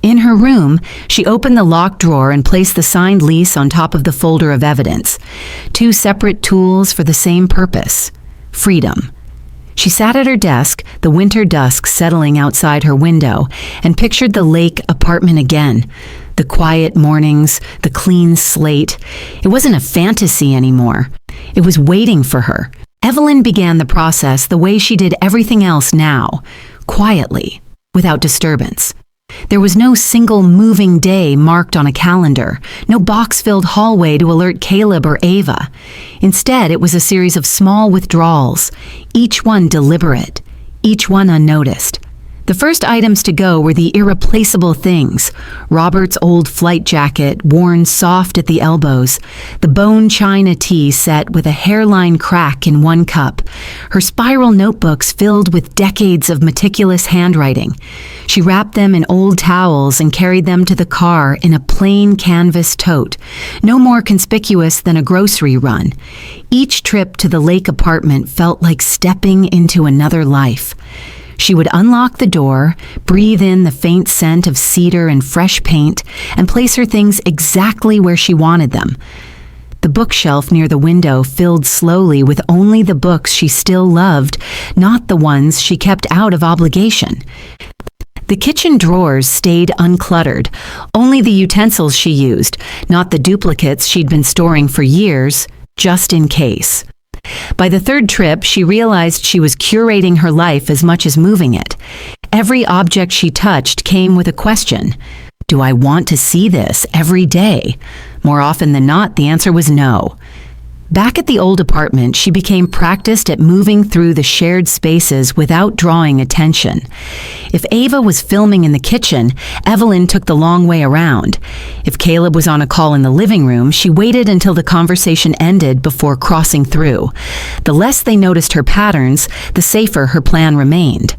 In her room, she opened the locked drawer and placed the signed lease on top of the folder of evidence. Two separate tools for the same purpose: freedom. She sat at her desk, the winter dusk settling outside her window, and pictured the lake apartment again. The quiet mornings, the clean slate. It wasn't a fantasy anymore. It was waiting for her. Evelyn began the process the way she did everything else now, quietly, without disturbance. There was no single moving day marked on a calendar, no box-filled hallway to alert Caleb or Ava. Instead, it was a series of small withdrawals, each one deliberate, each one unnoticed. The first items to go were the irreplaceable things: Robert's old flight jacket, worn soft at the elbows, the bone china tea set with a hairline crack in one cup, her spiral notebooks filled with decades of meticulous handwriting. She wrapped them in old towels and carried them to the car in a plain canvas tote, no more conspicuous than a grocery run. Each trip to the lake apartment felt like stepping into another life. She would unlock the door, breathe in the faint scent of cedar and fresh paint, and place her things exactly where she wanted them. The bookshelf near the window filled slowly with only the books she still loved, not the ones she kept out of obligation. The kitchen drawers stayed uncluttered, only the utensils she used, not the duplicates she'd been storing for years, just in case. By the third trip, she realized she was curating her life as much as moving it. Every object she touched came with a question. Do I want to see this every day? More often than not, the answer was no. Back at the old apartment, she became practiced at moving through the shared spaces without drawing attention. If Ava was filming in the kitchen, Evelyn took the long way around. If Caleb was on a call in the living room, she waited until the conversation ended before crossing through. The less they noticed her patterns, the safer her plan remained.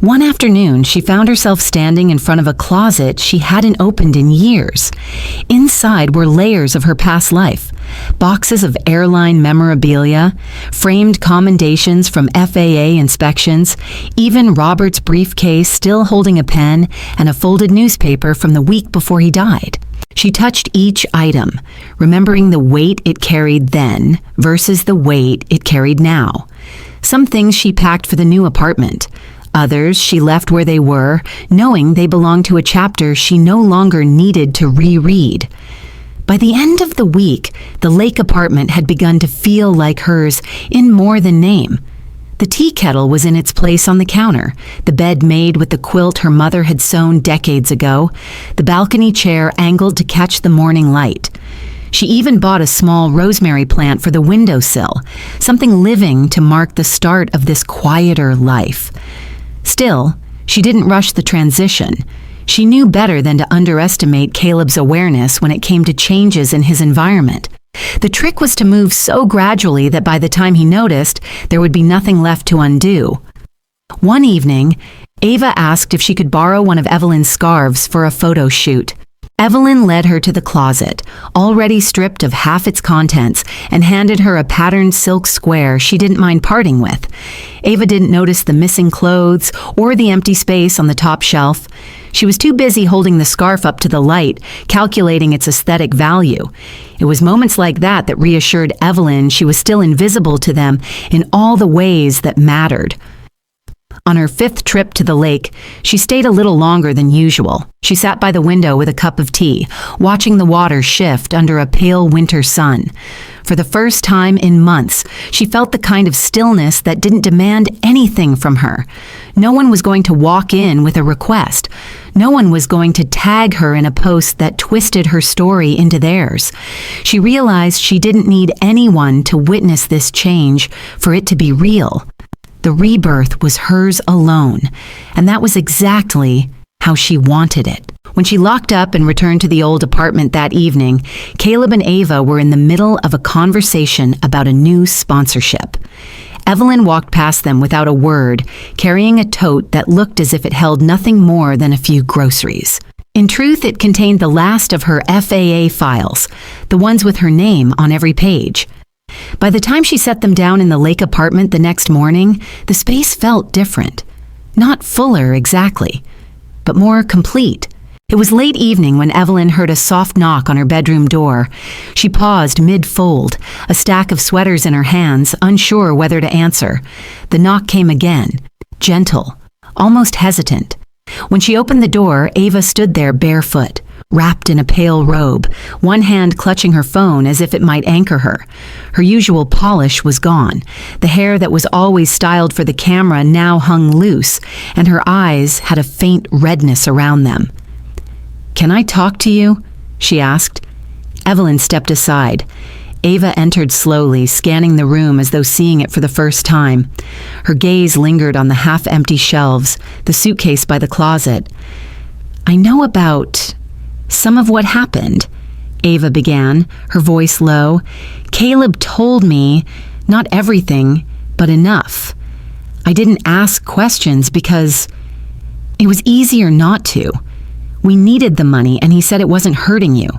One afternoon, she found herself standing in front of a closet she hadn't opened in years. Inside were layers of her past life, boxes of airline memorabilia, framed commendations from FAA inspections, even Robert's briefcase still holding a pen and a folded newspaper from the week before he died. She touched each item, remembering the weight it carried then versus the weight it carried now. Some things she packed for the new apartment. Others she left where they were, knowing they belonged to a chapter she no longer needed to reread. By the end of the week, the lake apartment had begun to feel like hers in more than name. The tea kettle was in its place on the counter, the bed made with the quilt her mother had sewn decades ago, the balcony chair angled to catch the morning light. She even bought a small rosemary plant for the windowsill, something living to mark the start of this quieter life. Still, she didn't rush the transition. She knew better than to underestimate Caleb's awareness when it came to changes in his environment. The trick was to move so gradually that by the time he noticed, there would be nothing left to undo. One evening, Ava asked if she could borrow one of Evelyn's scarves for a photo shoot. Evelyn led her to the closet, already stripped of half its contents, and handed her a patterned silk square she didn't mind parting with. Ava didn't notice the missing clothes or the empty space on the top shelf. She was too busy holding the scarf up to the light, calculating its aesthetic value. It was moments like that that reassured Evelyn she was still invisible to them in all the ways that mattered. On her 5th trip to the lake, she stayed a little longer than usual. She sat by the window with a cup of tea, watching the water shift under a pale winter sun. For the first time in months, she felt the kind of stillness that didn't demand anything from her. No one was going to walk in with a request. No one was going to tag her in a post that twisted her story into theirs. She realized she didn't need anyone to witness this change for it to be real. The rebirth was hers alone, and that was exactly how she wanted it. When she locked up and returned to the old apartment that evening, Caleb and Ava were in the middle of a conversation about a new sponsorship. Evelyn walked past them without a word, carrying a tote that looked as if it held nothing more than a few groceries. In truth, it contained the last of her FAA files, the ones with her name on every page. By the time she set them down in the lake apartment the next morning, the space felt different. Not fuller exactly, but more complete. It was late evening when Evelyn heard a soft knock on her bedroom door. She paused mid-fold, a stack of sweaters in her hands, unsure whether to answer. The knock came again, gentle, almost hesitant. When she opened the door, Ava stood there barefoot, wrapped in a pale robe, one hand clutching her phone as if it might anchor her. Her usual polish was gone. The hair that was always styled for the camera now hung loose, and her eyes had a faint redness around them. "Can I talk to you?" she asked. Evelyn stepped aside. Ava entered slowly, scanning the room as though seeing it for the first time. Her gaze lingered on the half-empty shelves, the suitcase by the closet. "I know about some of what happened," Ava began, her voice low. "Caleb told me, not everything, but enough. I didn't ask questions because it was easier not to. We needed the money, and he said it wasn't hurting you."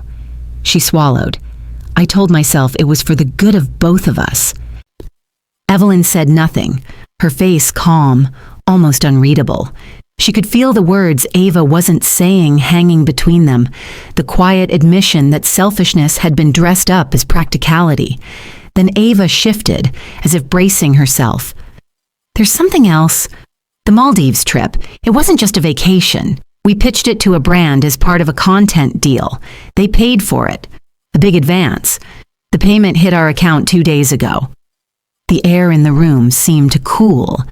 She swallowed. "I told myself it was for the good of both of us." Evelyn said nothing, her face calm, almost unreadable. She could feel the words Ava wasn't saying hanging between them, the quiet admission that selfishness had been dressed up as practicality. Then Ava shifted, as if bracing herself. "There's something else. The Maldives trip, it wasn't just a vacation. We pitched it to a brand as part of a content deal. They paid for it. A big advance. The payment hit our account 2 days ago." The air in the room seemed to cool.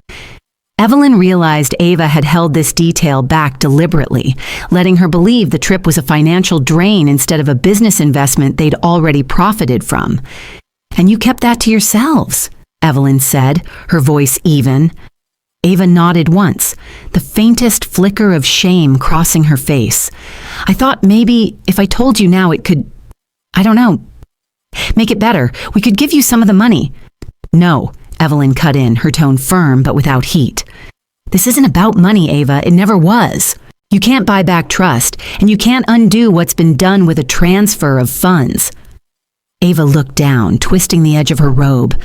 Evelyn realized Ava had held this detail back deliberately, letting her believe the trip was a financial drain instead of a business investment they'd already profited from. "And you kept that to yourselves," Evelyn said, her voice even. Ava nodded once, the faintest flicker of shame crossing her face. "I thought maybe if I told you now it could, I don't know, make it better. We could give you some of the money." "No," Evelyn cut in, her tone firm but without heat. This isn't about money, Ava. It never was. You can't buy back trust, and you can't undo what's been done with a transfer of funds. Ava looked down, twisting the edge of her robe.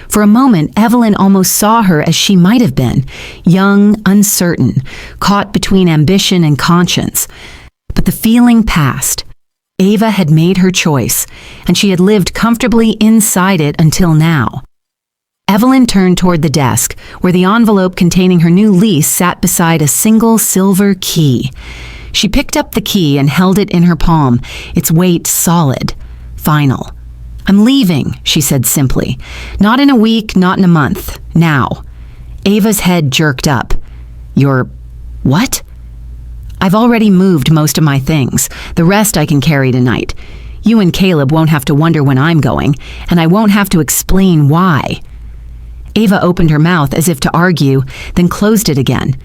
For a moment, Evelyn almost saw her as she might have been, young, uncertain, caught between ambition and conscience. But the feeling passed. Ava had made her choice, and she had lived comfortably inside it until now. Evelyn turned toward the desk, where the envelope containing her new lease sat beside a single silver key. She picked up the key and held it in her palm, its weight solid, final. "I'm leaving," she said simply. "Not in a week, not in a month. Now." Ava's head jerked up. "You're... what?" "I've already moved most of my things. The rest I can carry tonight. You and Caleb won't have to wonder when I'm going, and I won't have to explain why." Ava opened her mouth as if to argue, then closed it again.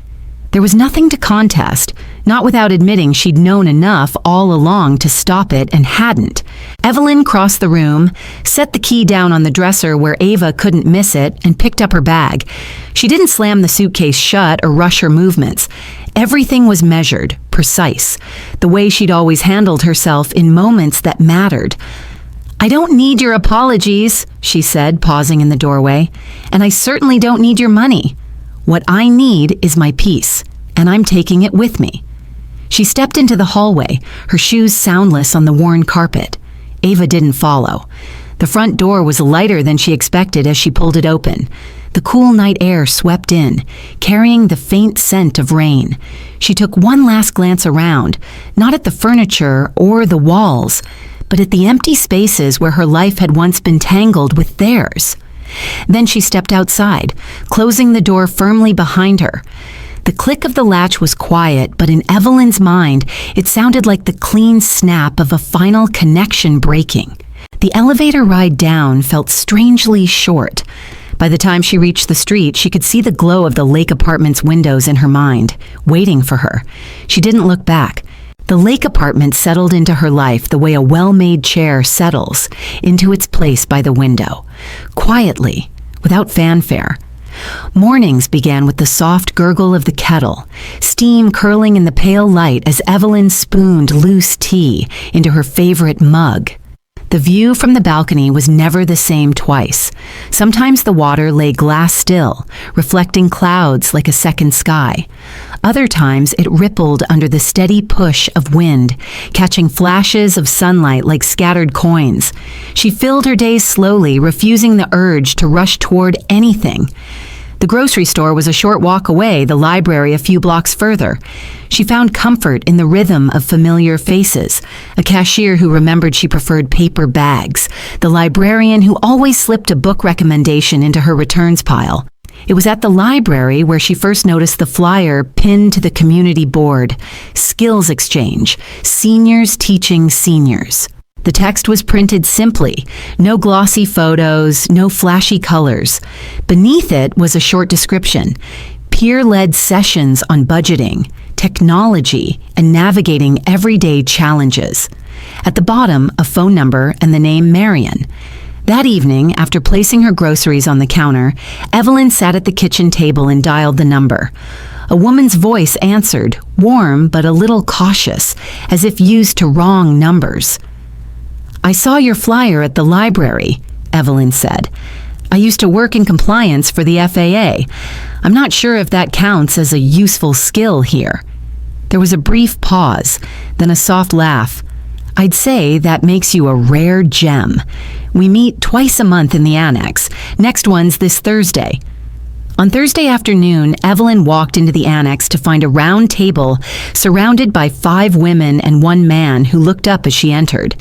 There was nothing to contest, not without admitting she'd known enough all along to stop it and hadn't. Evelyn crossed the room, set the key down on the dresser where Ava couldn't miss it, and picked up her bag. She didn't slam the suitcase shut or rush her movements. Everything was measured, precise, the way she'd always handled herself in moments that mattered. "I don't need your apologies," she said, pausing in the doorway, "and I certainly don't need your money. What I need is my peace, and I'm taking it with me." She stepped into the hallway, her shoes soundless on the worn carpet. Ava didn't follow. The front door was lighter than she expected as she pulled it open. The cool night air swept in, carrying the faint scent of rain. She took one last glance around, not at the furniture or the walls, but at the empty spaces where her life had once been tangled with theirs. Then she stepped outside, closing the door firmly behind her. The click of the latch was quiet, but in Evelyn's mind, it sounded like the clean snap of a final connection breaking. The elevator ride down felt strangely short. By the time she reached the street, she could see the glow of the Lake Apartments windows in her mind, waiting for her. She didn't look back. The Lake Apartment settled into her life the way a well-made chair settles into its place by the window, quietly, without fanfare. Mornings began with the soft gurgle of the kettle, steam curling in the pale light as Evelyn spooned loose tea into her favorite mug. The view from the balcony was never the same twice. Sometimes the water lay glass still, reflecting clouds like a second sky. Other times it rippled under the steady push of wind, catching flashes of sunlight like scattered coins. She filled her days slowly, refusing the urge to rush toward anything. The grocery store was a short walk away, the library a few blocks further. She found comfort in the rhythm of familiar faces, a cashier who remembered she preferred paper bags, the librarian who always slipped a book recommendation into her returns pile. It was at the library where she first noticed the flyer pinned to the community board, Skills Exchange, Seniors Teaching Seniors. The text was printed simply, no glossy photos, no flashy colors. Beneath it was a short description, peer-led sessions on budgeting, technology, and navigating everyday challenges. At the bottom, a phone number and the name Marion. That evening, after placing her groceries on the counter, Evelyn sat at the kitchen table and dialed the number. A woman's voice answered, warm but a little cautious, as if used to wrong numbers. "I saw your flyer at the library," Evelyn said. "I used to work in compliance for the FAA. I'm not sure if that counts as a useful skill here." There was a brief pause, then a soft laugh. "I'd say that makes you a rare gem. We meet twice a month in the annex. Next one's this Thursday." On Thursday afternoon, Evelyn walked into the annex to find a round table surrounded by 5 women and 1 man who looked up as she entered.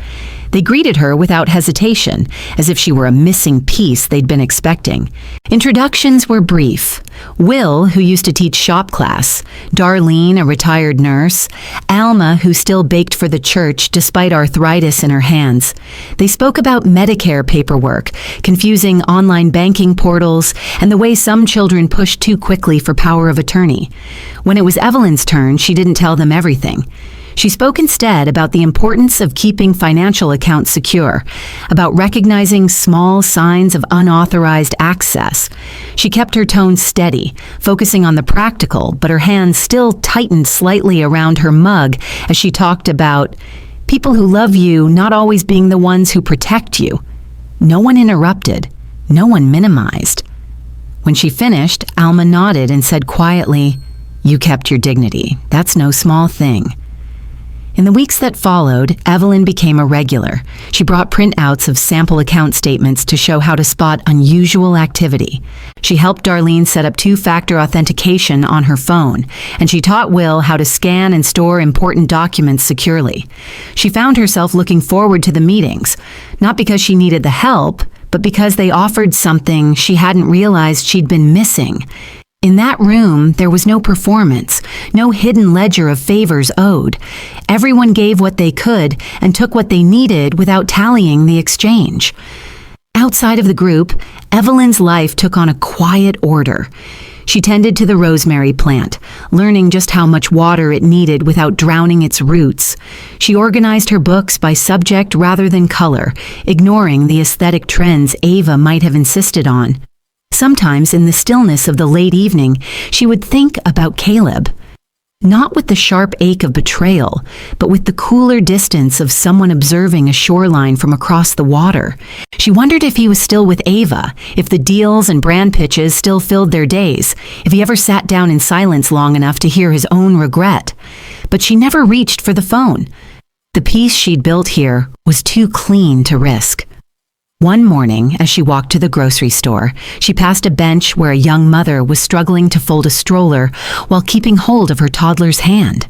They greeted her without hesitation, as if she were a missing piece they'd been expecting. Introductions were brief. Will, who used to teach shop class, Darlene, a retired nurse, Alma, who still baked for the church despite arthritis in her hands. They spoke about Medicare paperwork, confusing online banking portals, and the way some children pushed too quickly for power of attorney. When it was Evelyn's turn, she didn't tell them everything. She spoke instead about the importance of keeping financial accounts secure, about recognizing small signs of unauthorized access. She kept her tone steady, focusing on the practical, but her hands still tightened slightly around her mug as she talked about people who love you not always being the ones who protect you. No one interrupted. No one minimized. When she finished, Alma nodded and said quietly, "You kept your dignity. That's no small thing." In the weeks that followed, Evelyn became a regular. She brought printouts of sample account statements to show how to spot unusual activity. She helped Darlene set up two-factor authentication on her phone, and she taught Will how to scan and store important documents securely. She found herself looking forward to the meetings, not because she needed the help, but because they offered something she hadn't realized she'd been missing. In that room, there was no performance, no hidden ledger of favors owed. Everyone gave what they could and took what they needed without tallying the exchange. Outside of the group, Evelyn's life took on a quiet order. She tended to the rosemary plant, learning just how much water it needed without drowning its roots. She organized her books by subject rather than color, ignoring the aesthetic trends Ava might have insisted on. Sometimes in the stillness of the late evening, she would think about Caleb. Not with the sharp ache of betrayal, but with the cooler distance of someone observing a shoreline from across the water. She wondered if he was still with Ava, if the deals and brand pitches still filled their days, if he ever sat down in silence long enough to hear his own regret. But she never reached for the phone. The peace she'd built here was too clean to risk. One morning, as she walked to the grocery store, she passed a bench where a young mother was struggling to fold a stroller while keeping hold of her toddler's hand.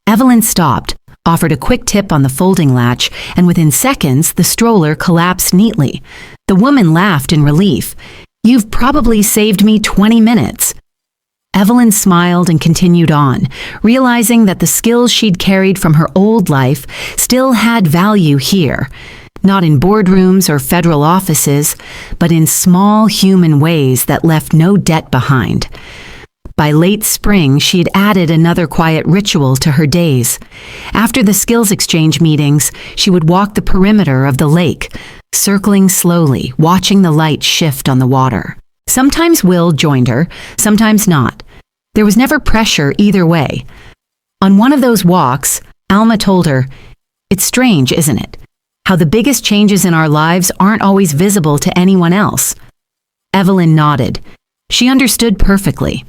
Evelyn stopped, offered a quick tip on the folding latch, and within seconds, the stroller collapsed neatly. The woman laughed in relief. "You've probably saved me 20 minutes. Evelyn smiled and continued on, realizing that the skills she'd carried from her old life still had value here. Not in boardrooms or federal offices, but in small human ways that left no debt behind. By late spring, she had added another quiet ritual to her days. After the skills exchange meetings, she would walk the perimeter of the lake, circling slowly, watching the light shift on the water. Sometimes Will joined her, sometimes not. There was never pressure either way. On one of those walks, Alma told her, "It's strange, isn't it? How the biggest changes in our lives aren't always visible to anyone else." Evelyn nodded. She understood perfectly.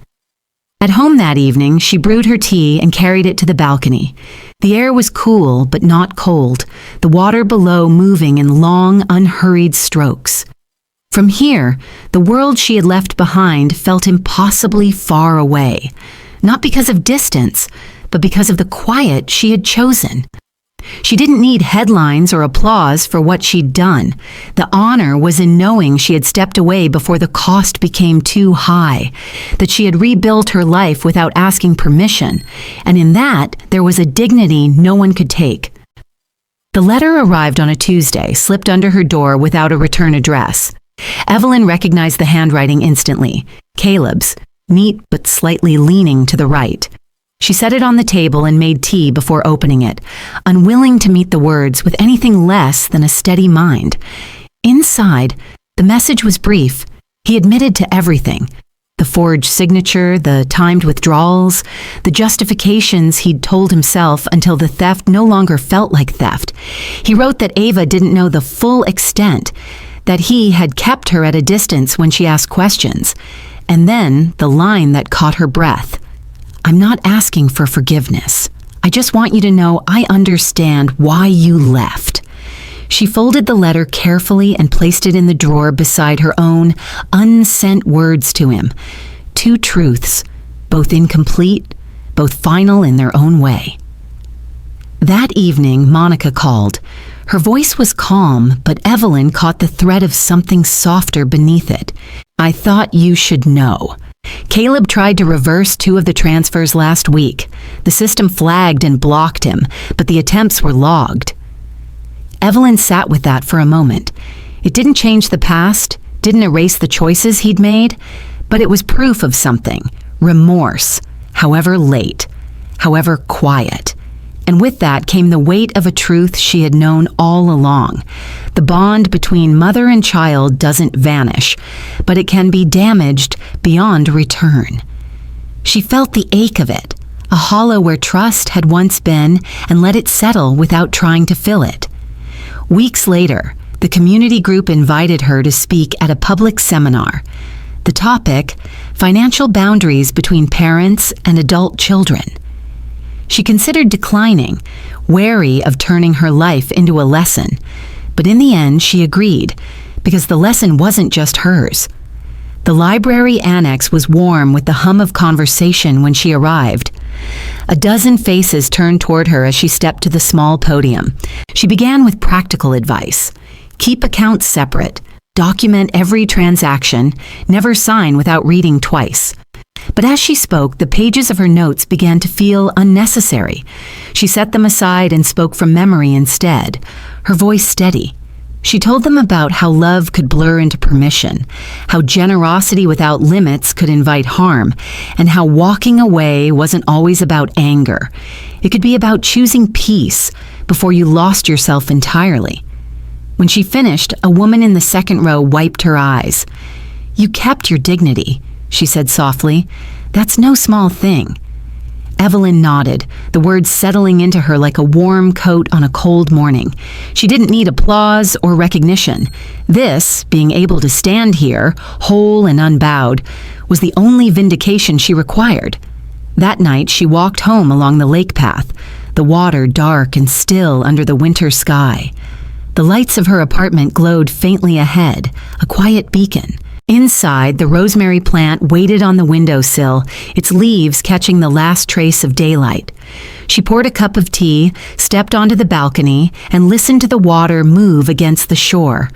At home that evening, she brewed her tea and carried it to the balcony. The air was cool but not cold, the water below moving in long, unhurried strokes. From here, the world she had left behind felt impossibly far away, not because of distance, but because of the quiet she had chosen. She didn't need headlines or applause for what she'd done. The honor was in knowing she had stepped away before the cost became too high, that she had rebuilt her life without asking permission, and in that there was a dignity no one could take. The letter arrived on a Tuesday, slipped under her door without a return address. Evelyn recognized the handwriting instantly, Caleb's, neat but slightly leaning to the right. She set it on the table and made tea before opening it, unwilling to meet the words with anything less than a steady mind. Inside, the message was brief. He admitted to everything. The forged signature, the timed withdrawals, the justifications he'd told himself until the theft no longer felt like theft. He wrote that Ava didn't know the full extent, that he had kept her at a distance when she asked questions. And then the line that caught her breath. "I'm not asking for forgiveness. I just want you to know I understand why you left." She folded the letter carefully and placed it in the drawer beside her own unsent words to him. Two truths, both incomplete, both final in their own way. That evening, Monica called. Her voice was calm, but Evelyn caught the thread of something softer beneath it. "I thought you should know. Caleb tried to reverse 2 of the transfers last week. The system flagged and blocked him, but the attempts were logged." Evelyn sat with that for a moment. It didn't change the past, didn't erase the choices he'd made, but it was proof of something, remorse, however late, however quiet. And with that came the weight of a truth she had known all along. The bond between mother and child doesn't vanish, but it can be damaged beyond return. She felt the ache of it, a hollow where trust had once been, and let it settle without trying to fill it. Weeks later, the community group invited her to speak at a public seminar. The topic, financial boundaries between parents and adult children. She considered declining, wary of turning her life into a lesson, but in the end she agreed, because the lesson wasn't just hers. The library annex was warm with the hum of conversation when she arrived. A dozen faces turned toward her as she stepped to the small podium. She began with practical advice. Keep accounts separate. Document every transaction. Never sign without reading twice. But as she spoke, the pages of her notes began to feel unnecessary. She set them aside and spoke from memory instead, her voice steady. She told them about how love could blur into permission, how generosity without limits could invite harm, and how walking away wasn't always about anger. It could be about choosing peace before you lost yourself entirely. When she finished, a woman in the second row wiped her eyes. "You kept your dignity," she said softly. "That's no small thing." Evelyn nodded, the words settling into her like a warm coat on a cold morning. She didn't need applause or recognition. This, being able to stand here, whole and unbowed, was the only vindication she required. That night she walked home along the lake path, the water dark and still under the winter sky. The lights of her apartment glowed faintly ahead, a quiet beacon. Inside, the rosemary plant waited on the windowsill, its leaves catching the last trace of daylight. She poured a cup of tea, stepped onto the balcony, and listened to the water move against the shore.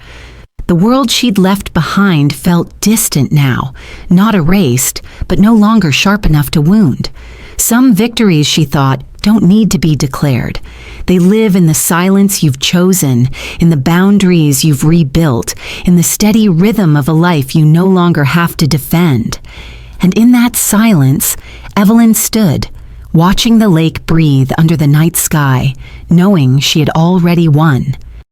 The world she'd left behind felt distant now, not erased, but no longer sharp enough to wound. Some victories, she thought, don't need to be declared. They live in the silence you've chosen, in the boundaries you've rebuilt, in the steady rhythm of a life you no longer have to defend. And in that silence, Evelyn stood, watching the lake breathe under the night sky, knowing she had already won.